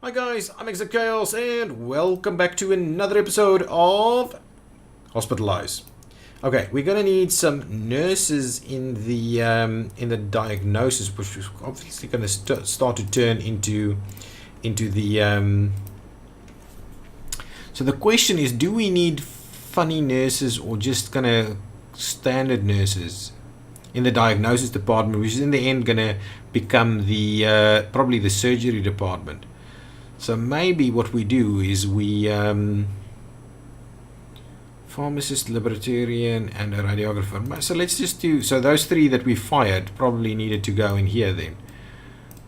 Hi guys, I'm ExactChaos and welcome back to another episode of Hospitalize. Okay, we're gonna need some nurses in the diagnosis, which is obviously gonna start to turn into the. So the question is, do we need funny nurses or just gonna standard nurses in the diagnosis department, which is in the end gonna become the probably the surgery department? So maybe what we do is we pharmacist, laboratorian, and a radiographer. So let's just do, so those three that we fired probably needed to go in here then.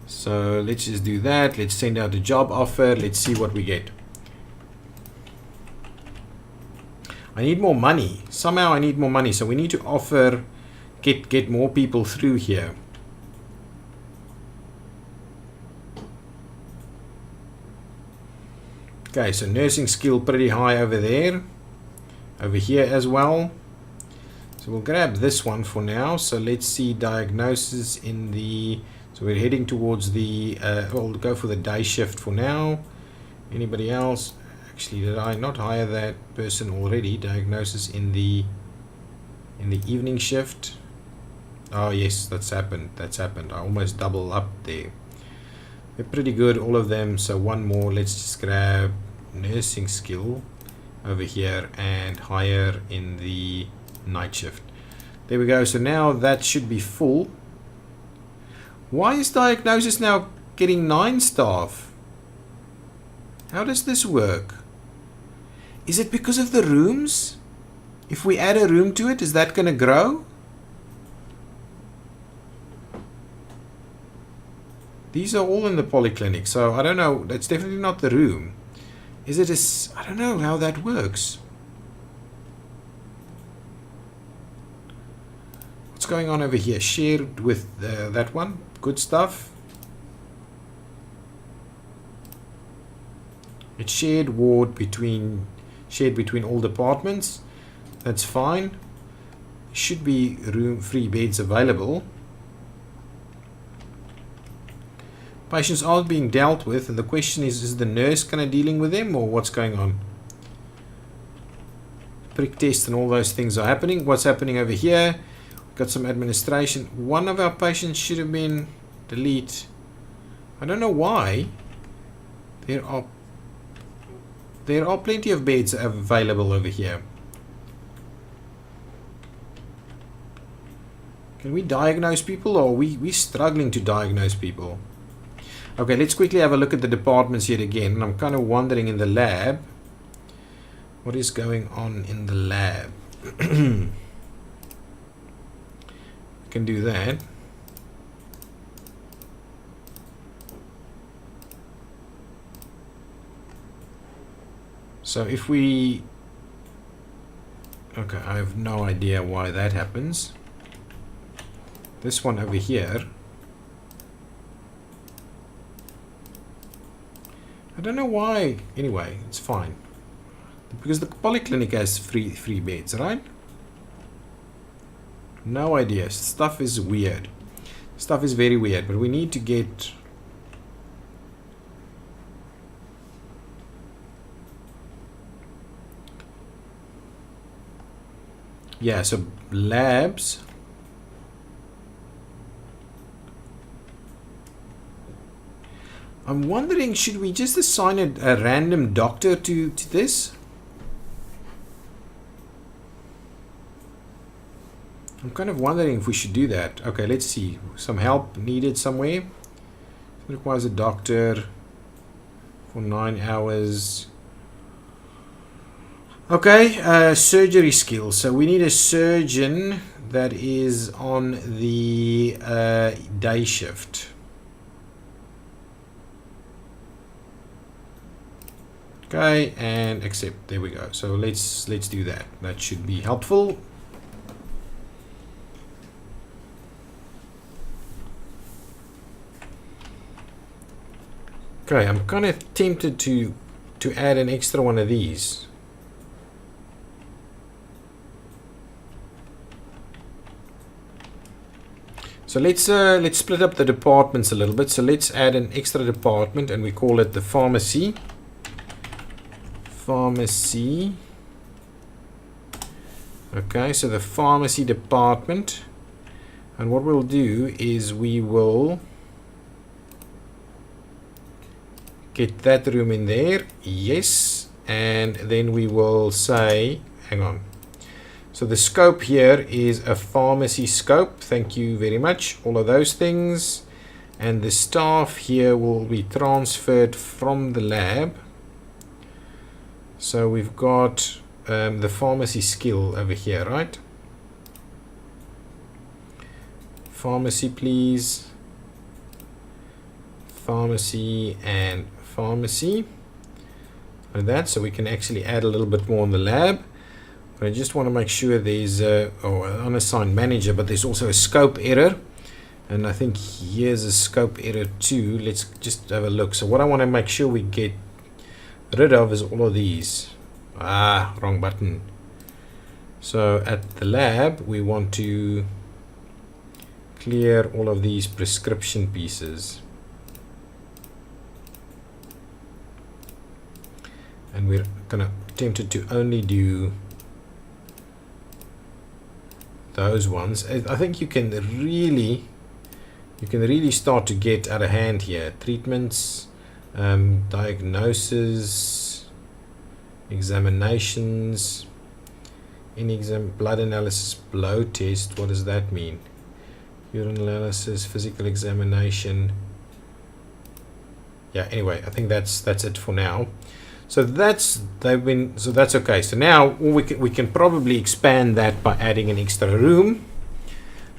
So let's just do that. Let's send out a job offer. Let's see what we get. I need more money. Somehow I need more money. So we need to offer, get more people through here. Okay, so nursing skill pretty high over there. Over here as well. So we'll grab this one for now. So let's see diagnosis in the... So we're heading towards the... we'll go for the day shift for now. Anybody else? Actually, did I not hire that person already? Diagnosis in the evening shift. Oh yes, that's happened. That's happened. I almost double up there. They're pretty good, all of them. So one more. Let's just grab nursing skill over here and hire in the night shift. There we go. So now that should be full. Why is diagnosis now getting 9 staff? How does this work? Is it because of the rooms? If we add a room to it, is that going to grow? These are all in the polyclinic, so I don't know. That's definitely not the room. Is it I don't know how that works. What's going on over here? Shared with that one. Good stuff. It's shared ward shared between all departments. That's fine. Should be free beds available. Patients aren't being dealt with, and the question is the nurse kind of dealing with them, or what's going on? Prick test and all those things are happening. What's happening over here? We've got some administration. One of our patients should have been delete. I don't know why. There are plenty of beds available over here. Can we diagnose people, or are we struggling to diagnose people? Okay, let's quickly have a look at the departments yet again. And I'm kind of wondering in the lab, what is going on in the lab? We can do that. So if we... Okay, I have no idea why that happens. This one over here... I don't know why. Anyway, it's fine. Because the polyclinic has free beds, right? No idea. Stuff is weird. Stuff is very weird. But we need to get... Yeah, so labs... I'm wondering, should we just assign a random doctor to this? I'm kind of wondering if we should do that. Okay, let's see. Some help needed somewhere. It requires a doctor for 9 hours. Okay, surgery skills. So we need a surgeon that is on the day shift. Okay, and accept. There we go. So let's do that. That should be helpful. Okay, I'm kind of tempted to add an extra one of these. So let's split up the departments a little bit. So let's add an extra department, and we call it the pharmacy. Pharmacy. Okay, so the pharmacy department. And what we'll do is we will get that room in there. Yes. And then we will say, hang on. So the scope here is a pharmacy scope. Thank you very much. All of those things. And the staff here will be transferred from the lab. So we've got the pharmacy skill over here, right? Pharmacy, please. Pharmacy and pharmacy. Like that. So we can actually add a little bit more in the lab. But I just want to make sure there's an unassigned manager, but there's also a scope error. And I think here's a scope error too. Let's just have a look. So what I want to make sure we get rid of is all of these. Wrong button. So at the lab, we want to clear all of these prescription pieces. And we're gonna tempted to only do those ones. I think you can really start to get out of hand here. Treatments, diagnosis, examinations, blood analysis, blow test. What does that mean? Urine analysis, physical examination. Yeah. Anyway, I think that's it for now. So that's okay. So now we can probably expand that by adding an extra room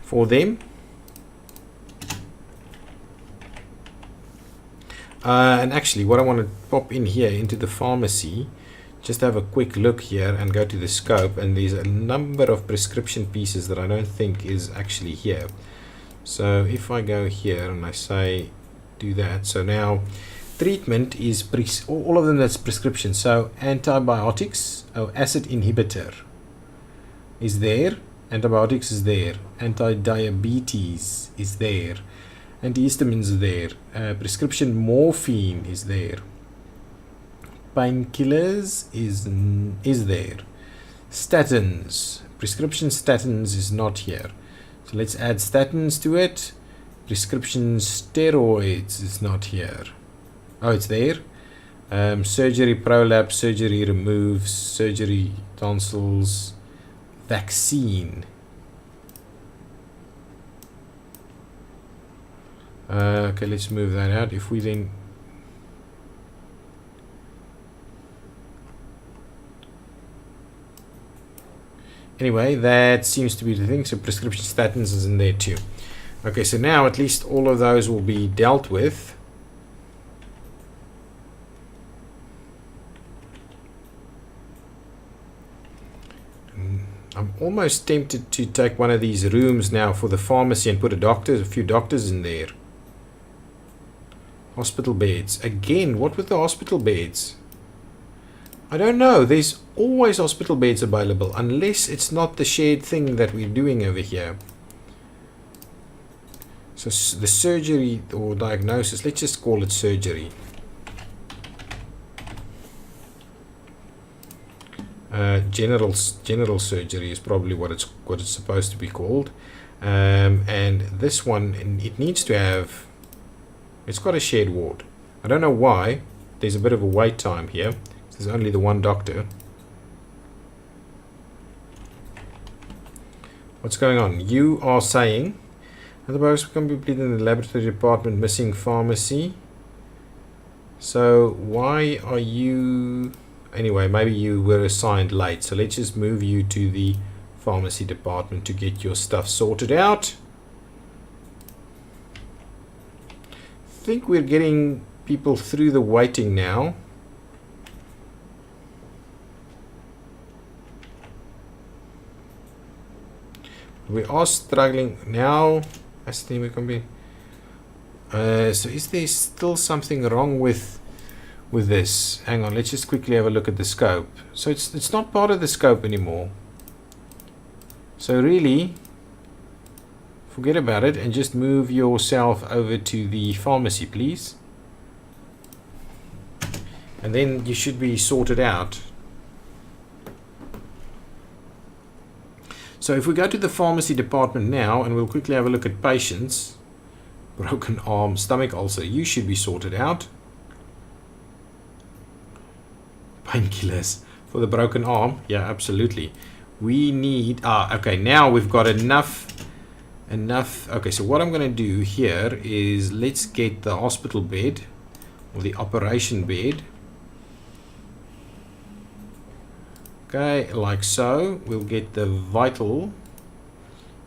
for them. And actually, what I want to pop in here into the pharmacy, just have a quick look here and go to the scope, and there's a number of prescription pieces that I don't think is actually here. So if I go here and I say do that, so now treatment is all of them, that's prescription. So antibiotics, acid inhibitor is there, antibiotics is there, anti-diabetes is there, antihistamines is there, prescription morphine is there, painkillers is there, statins, prescription statins is not here. So let's add statins to it. Prescription steroids is not here. Oh, it's there. Surgery prolapse, surgery removes, surgery tonsils, vaccine. Okay, let's move that out. If we then anyway, that seems to be the thing. So prescription statins is in there too. Okay, so now at least all of those will be dealt with. I'm almost tempted to take one of these rooms now for the pharmacy and put a few doctors in there. Hospital beds. Again, what with the hospital beds? I don't know. There's always hospital beds available, unless it's not the shared thing that we're doing over here. So the surgery or diagnosis, let's just call it surgery. General surgery is probably what it's supposed to be called. And this one, it needs to have, it's got a shared ward. I don't know why. There's a bit of a wait time here. There's only the one doctor. What's going on? You are saying otherwise we can be completed in the laboratory department, missing pharmacy. So why are you, anyway, maybe you were assigned late, so let's just move you to the pharmacy department to get your stuff sorted out. I think we're getting people through the waiting now. We are struggling now. I think we can be. So is there still something wrong with this? Hang on, let's just quickly have a look at the scope. So it's not part of the scope anymore. So really, forget about it and just move yourself over to the pharmacy, please. And then you should be sorted out. So if we go to the pharmacy department now, and we'll quickly have a look at patients. Broken arm, stomach ulcer, you should be sorted out. Painkillers for the broken arm, yeah, absolutely. We need, okay, now we've got enough. Okay, so what I'm going to do here is let's get the hospital bed, or the operation bed. Okay, like so. We'll get the vital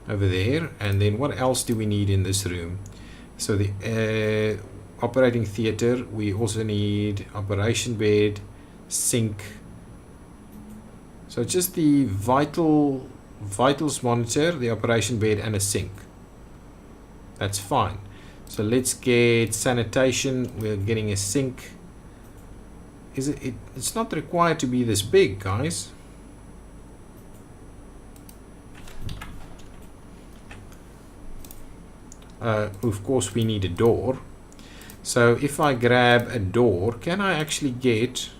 over there. And then what else do we need in this room? So the operating theater, we also need operation bed, sink. So just the vitals monitor, the operation bed, and a sink. That's fine. So let's get sanitation. We're getting a sink. It's not required to be this big, guys. Of course we need a door. So if I grab a door, can I actually get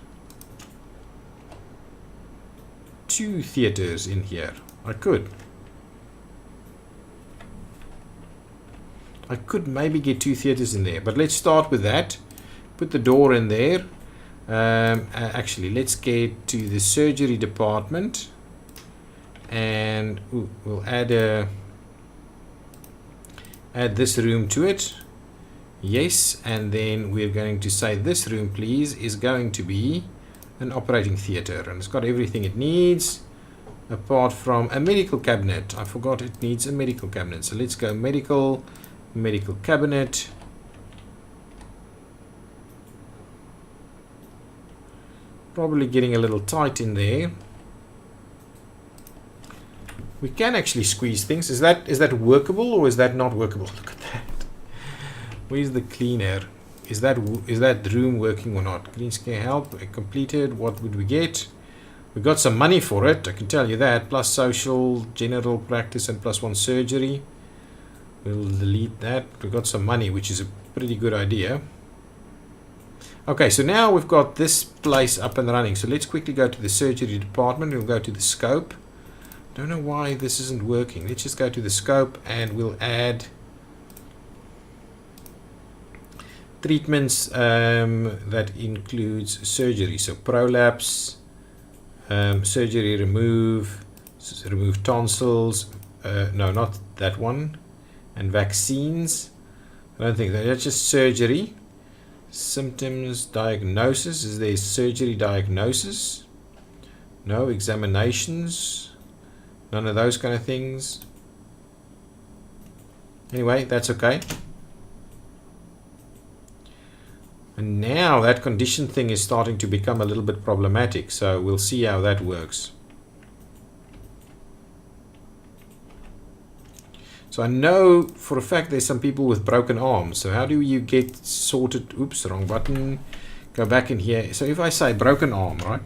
2 theaters in here? I could maybe get 2 theaters in there, but let's start with that. Put the door in there. Actually, let's get to the surgery department, and we'll add this room to it. Yes, and then we're going to say this room, please, is going to be an operating theater, and it's got everything it needs apart from a medical cabinet. I forgot it needs a medical cabinet, so let's go medical cabinet. Probably getting a little tight in there. We can actually squeeze things. Is that workable, or is that not workable? Look at that. Where's the cleaner? Is that room working or not? Green scare help completed. What would we get? We got some money for it, I can tell you that. Plus social, general practice, and +1 surgery. We'll delete that. We got some money, which is a pretty good idea. Okay, so now we've got this place up and running. So let's quickly go to the surgery department. We'll go to the scope. Don't know why this isn't working. Let's just go to the scope and we'll add treatments that includes surgery. So prolapse, surgery, remove tonsils. No, not that one. And vaccines. I don't think that's just surgery. Symptoms, diagnosis. Is there surgery diagnosis? No. Examinations. None of those kind of things. Anyway, that's okay. And now that condition thing is starting to become a little bit problematic. So we'll see how that works. So I know for a fact there's some people with broken arms. So how do you get sorted? Oops, wrong button. Go back in here. So if I say broken arm, right?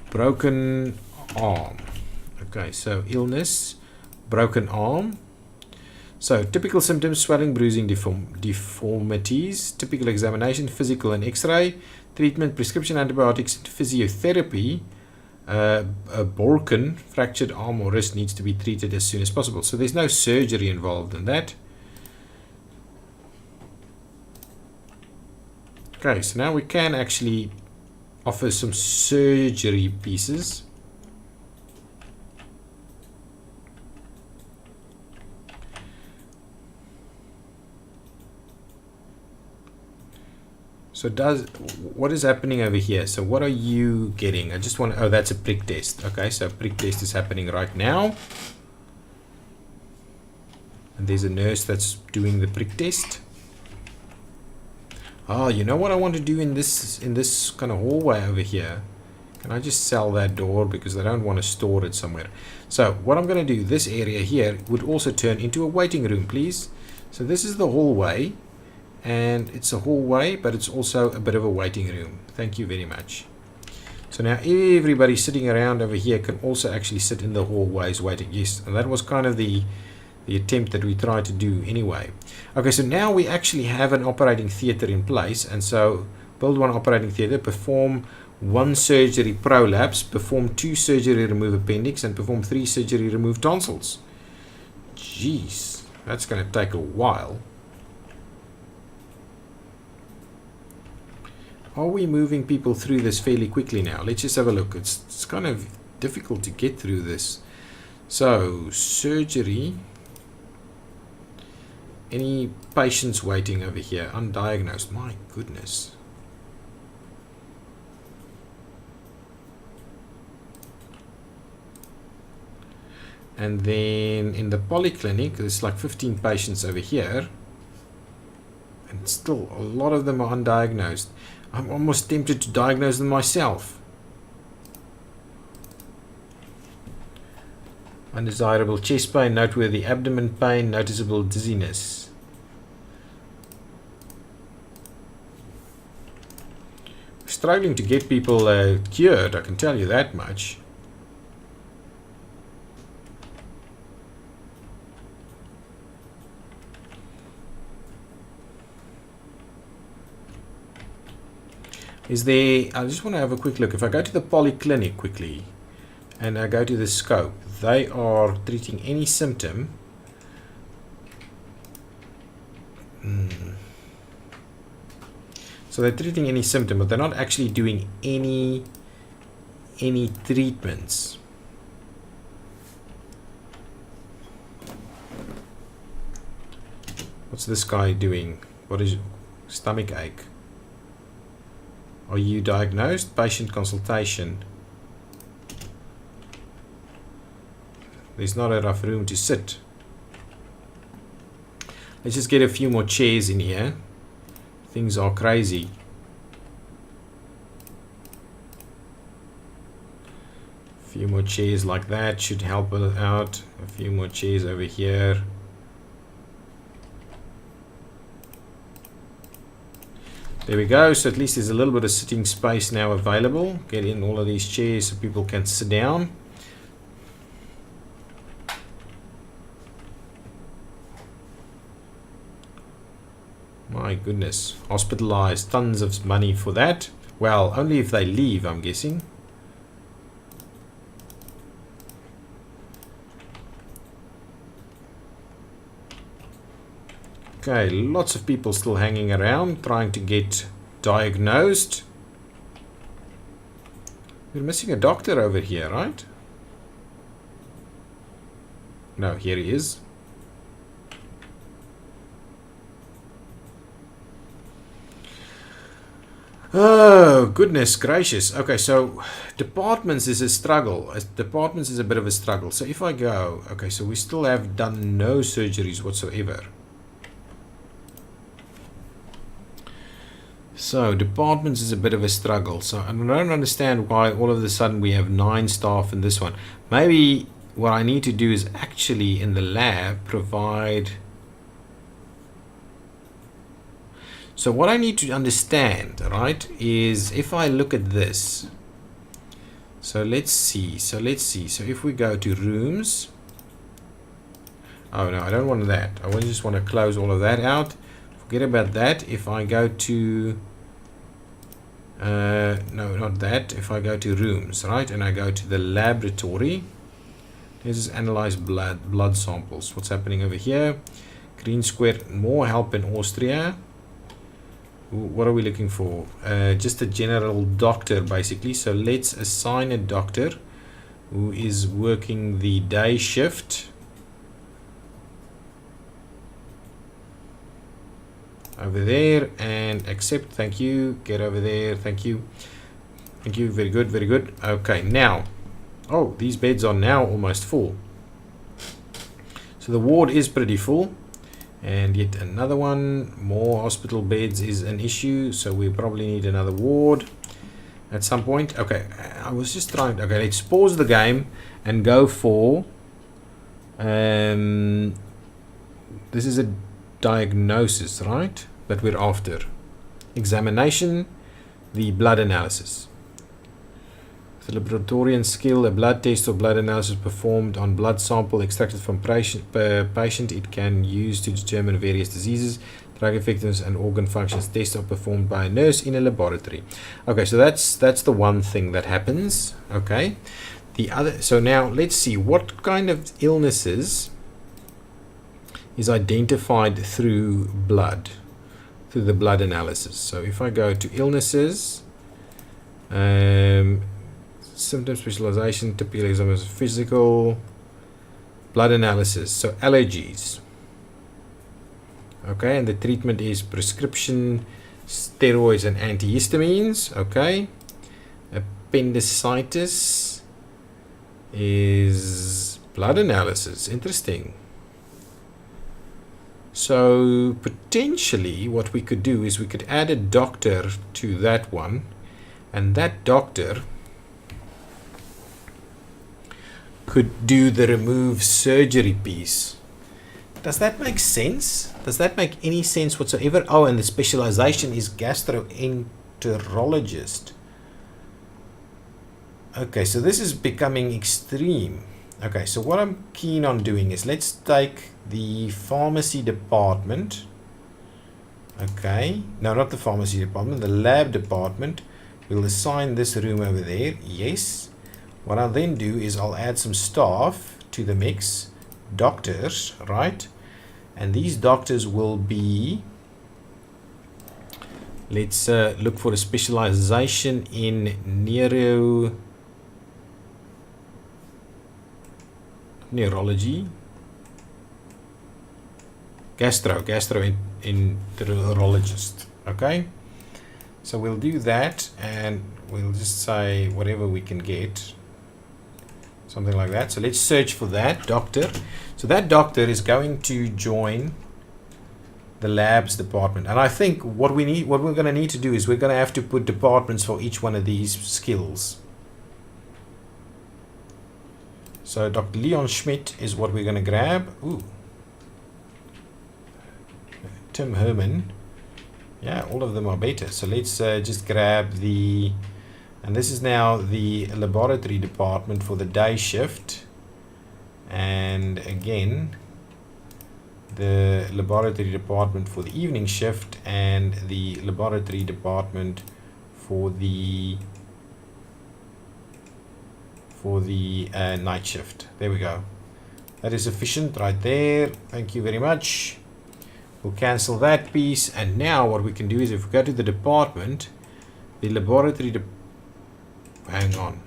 Broken arm. Okay, so illness, broken arm. So typical symptoms: swelling, bruising, deformities. Typical examination: physical and X-ray. Treatment: prescription antibiotics, physiotherapy. A broken, fractured arm or wrist needs to be treated as soon as possible. So there's no surgery involved in that. Okay, so now we can actually offer some surgery pieces. So what is happening over here? So what are you getting? I just want to, oh, that's a prick test. Okay, so a prick test is happening right now. And there's a nurse that's doing the prick test. Oh, you know what I want to do in this kind of hallway over here? Can I just sell that door because I don't want to store it somewhere? So what I'm going to do, this area here would also turn into a waiting room, please. So this is the hallway. And it's a hallway, but it's also a bit of a waiting room. Thank you very much. So now everybody sitting around over here can also actually sit in the hallways waiting. Yes, and that was kind of the the attempt that we try to do anyway. Okay, so now we actually have an operating theatre in place, and so build one operating theatre, perform 1 surgery prolapse, perform 2 surgery remove appendix, and perform 3 surgery remove tonsils. Jeez, that's going to take a while. Are we moving people through this fairly quickly now? Let's just have a look. It's kind of difficult to get through this. So, surgery. Any patients waiting over here? Undiagnosed. My goodness. And then in the polyclinic, there's like 15 patients over here. And still, a lot of them are undiagnosed. I'm almost tempted to diagnose them myself. Undesirable chest pain, noteworthy abdomen pain, noticeable dizziness. Struggling to get people cured, I can tell you that much. Is there, I just want to have a quick look. If I go to the polyclinic quickly and I go to the scope, they are treating any symptom. So they're treating any symptom, but they're not actually doing any treatments. What's this guy doing? What is stomach ache? Are you diagnosed? Patient consultation. There's not enough room to sit. Let's just get a few more chairs in here. Things are crazy. A few more chairs like that should help us out. A few more chairs over here. There we go. So at least there's a little bit of sitting space now available. Get in all of these chairs so people can sit down. My goodness. Hospitalize. Tons of money for that. Well, only if they leave, I'm guessing. Okay, lots of people still hanging around trying to get diagnosed. We're missing a doctor over here, right? No, here he is. Oh, goodness gracious. Okay, so departments is a struggle. Departments is a bit of a struggle. So if I go, okay, so we still have done no surgeries whatsoever. So departments is a bit of a struggle. So I don't understand why all of a sudden we have 9 staff in this one. Maybe what I need to do is actually in the lab provide. So what I need to understand, right, is if I look at this. So let's see. So if we go to rooms. Oh no, I don't want that. I just want to close all of that out. Forget about that. If I go to no, not that. If I go to rooms, right, and I go to the laboratory, let's just analyze blood samples. What's happening over here? Green square, more help in Austria. What are we looking for? Just a general doctor, basically. So let's assign a doctor who is working the day shift. Over there and accept. Thank you. Get over there. Thank you. Thank you. Very good. Very good. Okay, now. Oh, these beds are now almost full. So the ward is pretty full. And yet another one. More hospital beds is an issue. So we probably need another ward at some point. Okay, I was just trying. Okay, let's pause the game and go for. This is a diagnosis, right? That we're after. Examination, the blood analysis. The laboratorian skill, a blood test or blood analysis performed on blood sample extracted from patient. It can use to determine various diseases, drug effectiveness, and organ functions. Tests are performed by a nurse in a laboratory. Okay, so that's the one thing that happens. Okay, the other. So now let's see what kind of illnesses is identified through blood, through the blood analysis. So if I go to illnesses. Symptom specialization, typical examination, physical, blood analysis, so allergies. Okay, and the treatment is prescription steroids and antihistamines. Okay, appendicitis is blood analysis. Interesting. So potentially what we could do is we could add a doctor to that one, and that doctor could do the remove surgery piece. Does that make sense? Does that make any sense whatsoever? Oh, and the specialization is gastroenterologist. Okay, so this is becoming extreme. Okay, so what I'm keen on doing is let's take the pharmacy department. Okay, no, not the pharmacy department, the lab department. We'll assign this room over there. Yes. What I'll then do is I'll add some staff to the mix, doctors, right? And these doctors will be, let's look for a specialization in neurology, gastroenterologist. Okay, so we'll do that, and we'll just say whatever we can get. Something like that. So let's search for that doctor. So that doctor is going to join the labs department. And I think what we're going to need to do is we're going to have to put departments for each one of these skills. So Dr. Leon Schmidt is what we're going to grab. Ooh. Tim Herman. Yeah, all of them are better. So let's just grab the... And this is now the laboratory department for the day shift. And again, the laboratory department for the evening shift, and the laboratory department for the night shift. There we go. That is sufficient right there. Thank you very much. We'll cancel that piece. And now what we can do is if we go to the department, the laboratory hang on.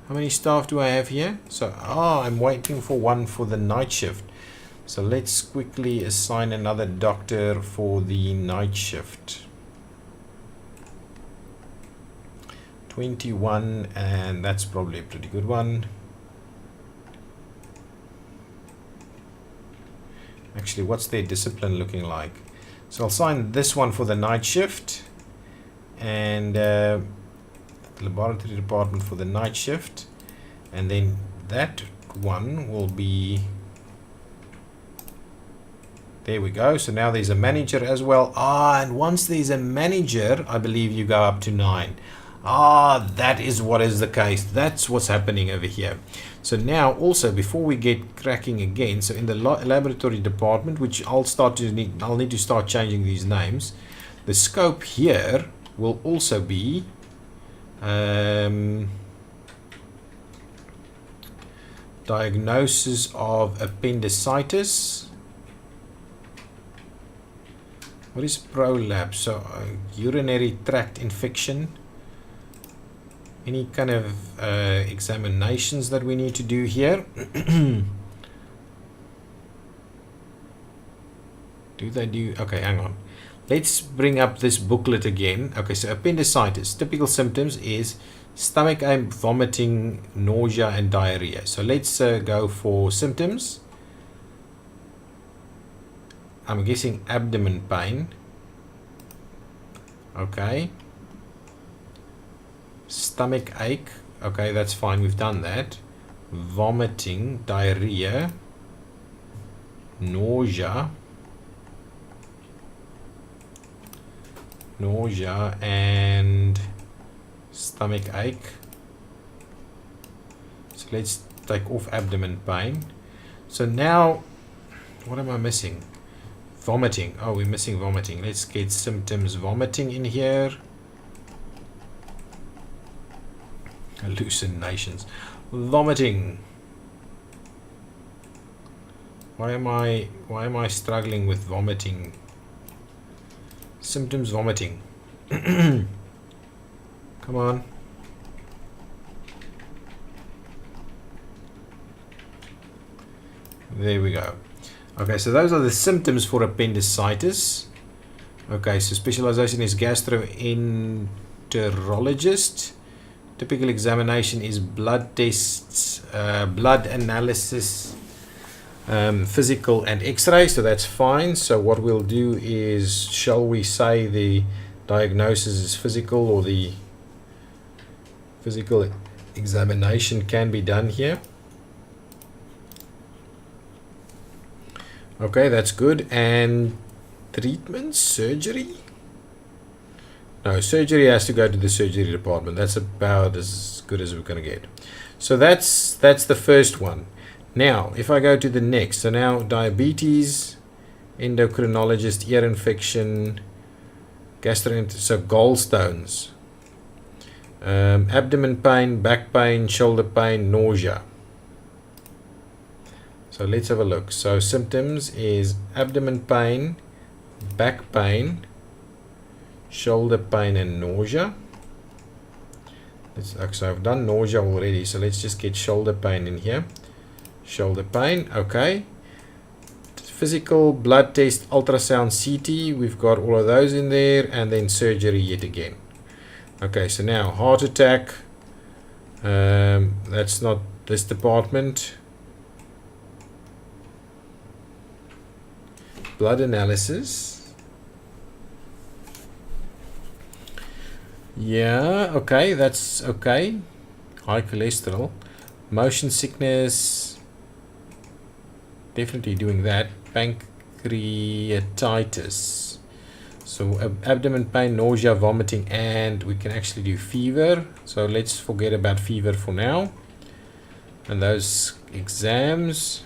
How many staff do I have here? So, I'm waiting for one for the night shift. So let's quickly assign another doctor for the night shift. 21, and that's probably a pretty good one. Actually, what's their discipline looking like? So I'll assign this one for the night shift, and laboratory department for the night shift, and then that one will be, there we go. So now there's a manager as well. And once there's a manager, I believe you go up to 9. That is what is the case. That's what's happening over here. So now also, before we get cracking again, so in the laboratory department, which I'll need to start changing these names, the scope here will also be diagnosis of appendicitis. What is ProLab? So urinary tract infection. Any kind of examinations that we need to do here? Do they do? Okay, hang on. Let's bring up this booklet again. Okay, so appendicitis. Typical symptoms is stomach ache, vomiting, nausea, and diarrhea. So let's go for symptoms. I'm guessing abdomen pain. Okay. Stomach ache. Okay, that's fine. We've done that. Vomiting, diarrhea, nausea, and stomach ache. So let's take off abdomen pain. So now, what am I missing? Vomiting. Oh, we're missing vomiting. Let's get symptoms vomiting in here. Hallucinations. Vomiting. Why am I struggling with vomiting? Symptoms vomiting. Come on. There we go. Okay, so those are the symptoms for appendicitis. Okay, so specialization is gastroenterologist. Typical examination is blood tests, blood analysis, physical and x-ray, so that's fine. So what we'll do is, shall we say the diagnosis is physical, or the physical examination can be done here. Okay, that's good. And treatment, surgery? No, surgery has to go to the surgery department. That's about as good as we're going to get. So that's the first one. Now, if I go to the next, so now diabetes, endocrinologist, ear infection, so gallstones, abdomen pain, back pain, shoulder pain, nausea. So let's have a look. So symptoms is abdomen pain, back pain, shoulder pain and nausea. So I've done nausea already, so let's just get shoulder pain in here. Shoulder pain, okay. Physical, blood test, ultrasound, CT, we've got all of those in there, and then surgery yet again. Okay, so now heart attack, that's not this department. Blood analysis. Yeah, okay, that's okay. High cholesterol. Motion sickness. Definitely doing that. Pancreatitis. So abdomen pain, nausea, vomiting, and we can actually do fever. So let's forget about fever for now. And those exams.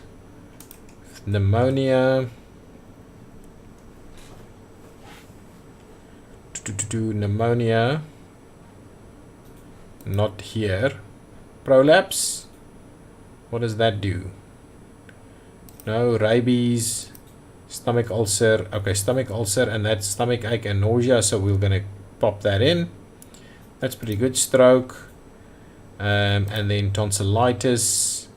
Pneumonia. Pneumonia, not here. Prolapse, what does that do? No. Rabies, stomach ulcer. Okay, stomach ulcer, and that's stomach ache and nausea, so we're gonna pop that in. That's pretty good. Stroke, and then tonsillitis,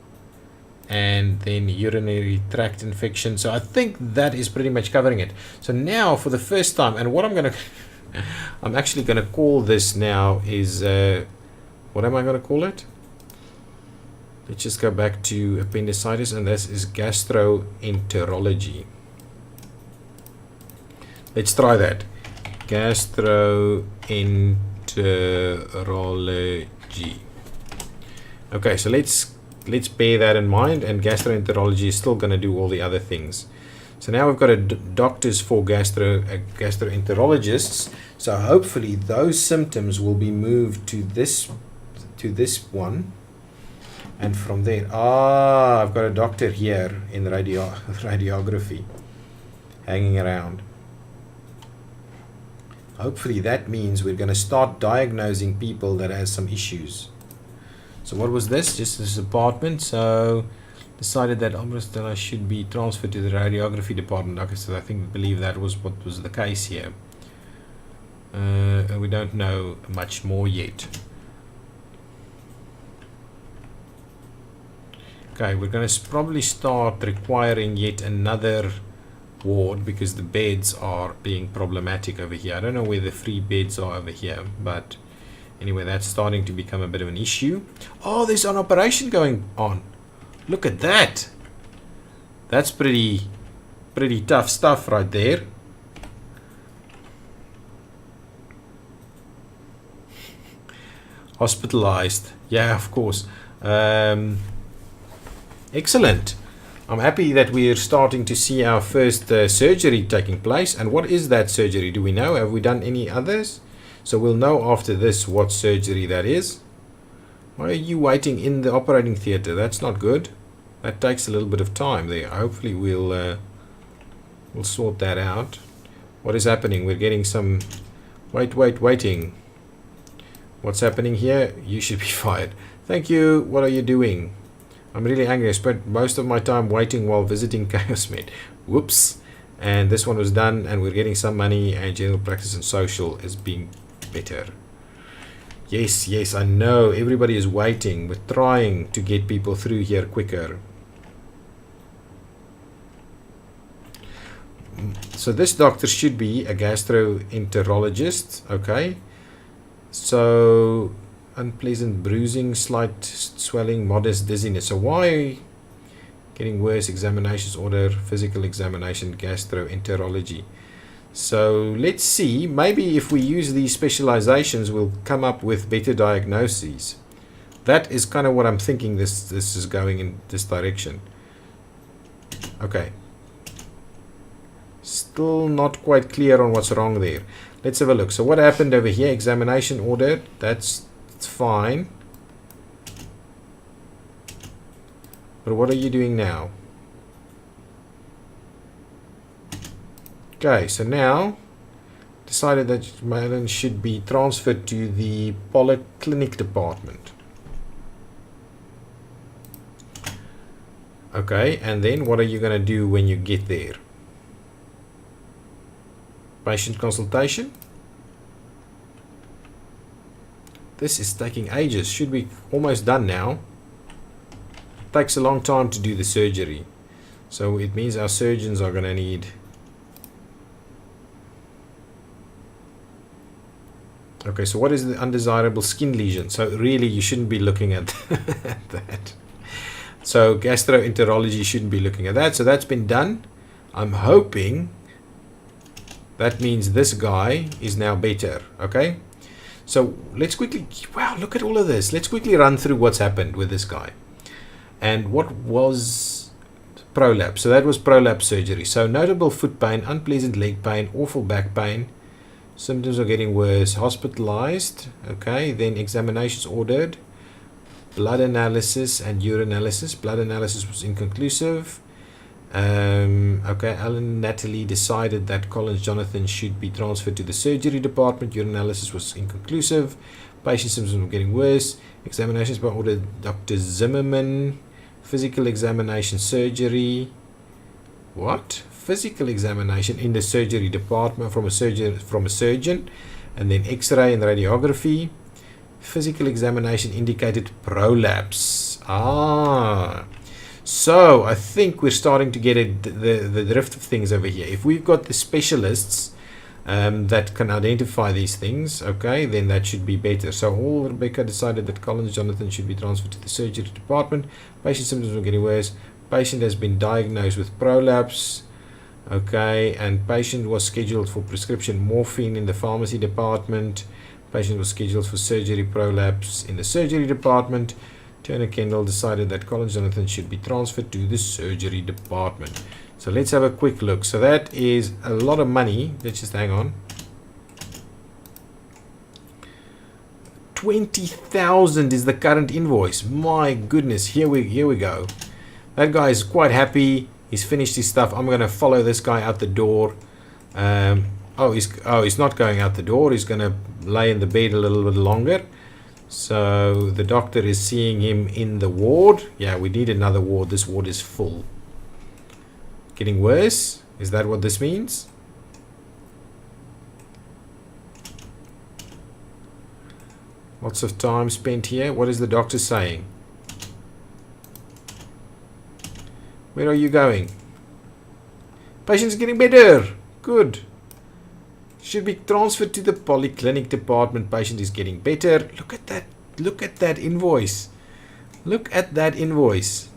and then urinary tract infection. So I think that is pretty much covering it. So now for the first time, and what I'm actually going to call this now is, what am I going to call it? Let's just go back to appendicitis, and this is gastroenterology. Let's try that. Gastroenterology. Okay, so let's bear that in mind, and gastroenterology is still going to do all the other things. So now we've got doctors for gastroenterologists. So hopefully those symptoms will be moved to this one, and from there, I've got a doctor here in radiography hanging around. Hopefully that means we're going to start diagnosing people that has some issues. So what was this? Just this department. So decided that Hospitalize should be transferred to the radiography department. Okay, so I believe that was what was the case here. And we don't know much more yet. Okay, we're going to probably start requiring yet another ward because the beds are being problematic over here. I don't know where the free beds are over here, but anyway, that's starting to become a bit of an issue. Oh, there's an operation going on. Look at that. That's pretty tough stuff right there. Hospitalized. Yeah, of course. Excellent. I'm happy that we're starting to see our first surgery taking place. And what is that surgery? Do we know? Have we done any others? So we'll know after this what surgery that is. Why are you waiting in the operating theatre? That's not good. That takes a little bit of time there. Hopefully we'll sort that out. What is happening? We're getting some... waiting. What's happening here? You should be fired. Thank you. What are you doing? I'm really angry. I spent most of my time waiting while visiting Chaos Med. Whoops. And this one was done, and we're getting some money, and general practice and social is being better. Yes, yes, I know. Everybody is waiting. We're trying to get people through here quicker. So this doctor should be a gastroenterologist. Okay. So unpleasant bruising, slight swelling, modest dizziness. So why getting worse? Examinations order, physical examination, gastroenterology. So let's see, maybe if we use these specializations, we'll come up with better diagnoses. That is kind of what I'm thinking this is going in this direction. Okay. Still not quite clear on what's wrong there. Let's have a look. So what happened over here? Examination ordered. That's fine. But what are you doing now? Okay, so now decided that Malin should be transferred to the polyclinic department. Okay, and then what are you going to do when you get there? Patient consultation. This is taking ages. Should be almost done now. Takes a long time to do the surgery. So it means our surgeons are going to need... Okay, so what is the undesirable skin lesion? So really you shouldn't be looking at that. So gastroenterology shouldn't be looking at that. So that's been done. I'm hoping that means this guy is now better. Okay. So let's quickly, wow, look at all of this. Let's quickly run through what's happened with this guy. And what was prolapse? So that was prolapse surgery. So notable foot pain, unpleasant leg pain, awful back pain. Symptoms are getting worse. Hospitalized. Okay. Then examinations ordered. Blood analysis and urinalysis. Blood analysis was inconclusive. Okay, Alan Natalie decided that Collins Jonathan should be transferred to the surgery department. Urinalysis was inconclusive. Patient symptoms were getting worse. Examinations by order Dr. Zimmerman. Physical examination surgery. What? Physical examination in the surgery department from a surgeon, and then X-ray and radiography. Physical examination indicated prolapse. So I think we're starting to get the drift of things over here. If we've got the specialists that can identify these things, okay, then that should be better. So Rebecca decided that Collins Jonathan should be transferred to the surgery department. Patient symptoms were getting worse. Patient has been diagnosed with prolapse. Okay, and patient was scheduled for prescription morphine in the pharmacy department. Patient was scheduled for surgery prolapse in the surgery department. Turner Kendall decided that Collins Jonathan should be transferred to the surgery department. So let's have a quick look. So that is a lot of money. Let's just hang on. 20,000 is the current invoice. My goodness, here we go. That guy is quite happy. He's finished his stuff. I'm going to follow this guy out the door. He's not going out the door. He's going to lay in the bed a little bit longer. So the doctor is seeing him in the ward. Yeah, we need another ward. This ward is full. Getting worse? Is that what this means? Lots of time spent here. What is the doctor saying? Where are you going? Patient's getting better. Good. Should be transferred to the polyclinic department. Patient is getting better. Look at that. Look at that invoice. Look at that invoice.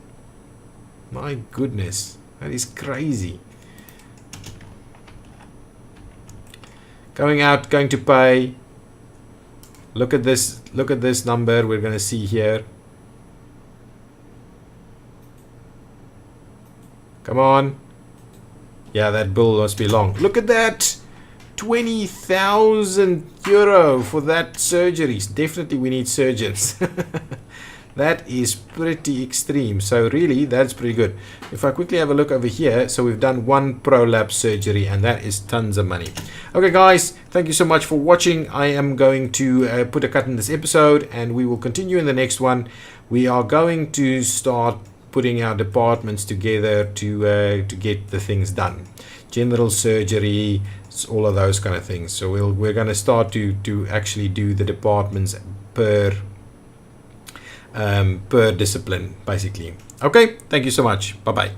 My goodness. That is crazy. Going out, going to pay. Look at this. Look at this number we're going to see here. Come on. Yeah, that bill must be long. Look at that. 20,000 euro for that surgery. Definitely we need surgeons. That is pretty extreme. So really, that's pretty good. If I quickly have a look over here, so we've done 1 prolapse surgery, and that is tons of money. Okay, guys, thank you so much for watching. I am going to put a cut in this episode, and we will continue in the next one. We are going to start putting our departments together to get the things done. General surgery, all of those kind of things. So we're going to start to actually do the departments per discipline, basically. Okay, thank you so much. Bye bye.